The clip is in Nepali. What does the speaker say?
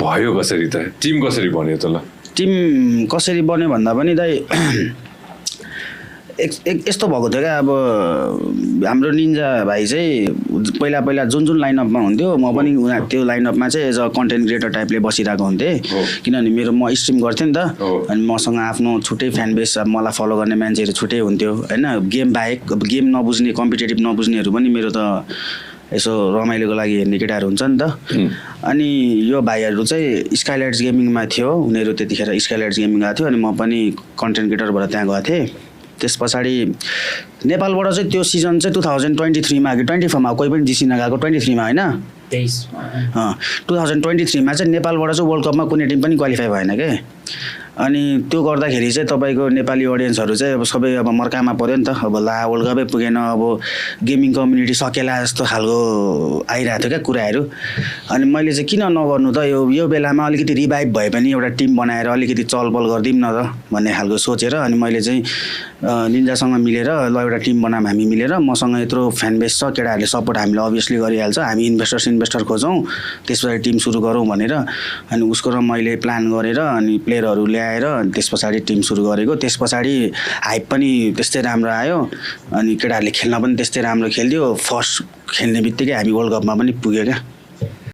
भयो कसरी त टिम कसरी बन्यो त ल टिम कसरी बन्यो भन्दा पनि दाइ यस्तो भएको थियो क्या अब हाम्रो निन्जा भाइ चाहिँ पहिला पहिला जुन जुन लाइनअपमा हुन्थ्यो म पनि त्यो लाइनअपमा चाहिँ एज अ कन्टेन्ट क्रिएटर टाइपले बसिरहेको हुन्थेँ किनभने म स्ट्रिम गर्थेँ नि त अनि मसँग आफ्नो छुट्टै फ्यान बेस अब मलाई फलो गर्ने मान्छेहरू छुट्टै हुन्थ्यो होइन गेम बाहेक अब गेम नबुझ्ने कम्पिटेटिभ नबुझ्नेहरू पनि मेरो त यसो रमाइलोको लागि हेर्ने केटाहरू हुन्छ नि त अनि यो भाइहरू चाहिँ स्काइलाइट्स गेमिङमा थियो उनीहरू त्यतिखेर स्काइलाइट्स गेमिङ गएको थियो अनि म पनि कन्टेन्ट क्रिएटरबाट त्यहाँ गएको थिएँ त्यस पछाडि नेपालबाट चाहिँ त्यो सिजन चाहिँ 2023मा कि 24मा कोही पनि जिसिन गएको 23मा होइन 2023मा चाहिँ नेपालबाट चाहिँ वर्ल्ड कपमा कुनै टिम पनि क्वालिफाई भएन के अनि त्यो गर्दाखेरि चाहिँ तपाईँको नेपाली अडियन्सहरू चाहिँ अब सबै अब मर्कामा पऱ्यो नि त अब ला वर्ल्ड कपै पुगेन अब गेमिङ कम्युनिटी सकेला जस्तो खालको आइरहेको थियो क्या कुराहरू अनि मैले चाहिँ किन नगर्नु त यो बेलामा अलिकति रिभाइभ भए पनि एउटा टिम बनाएर अलिकति चलपल गरिदिउँ न त भन्ने खालको सोचेर अनि मैले चाहिँ निन्जासँग मिलेर ल एउटा टिम बनाऊँ हामी मिलेर मसँग यत्रो फ्यान बेस छ केटाहरूले सपोर्ट हामीले अभियसली गरिहाल्छ हामी इन्भेस्टर खोजौँ त्यस पछाडि टिम सुरु गरौँ भनेर अनि उसको र मैले प्लान गरेर अनि प्लेयरहरू ल्याएर त्यस पछाडि टिम सुरु गरेको त्यस पछाडि हाइप पनि त्यस्तै राम्रो आयो अनि केटाहरूले खेल्न पनि त्यस्तै राम्रो खेल्थ्यो फर्स्ट खेल्ने बित्तिकै हामी वर्ल्ड कपमा पनि पुग्यो क्या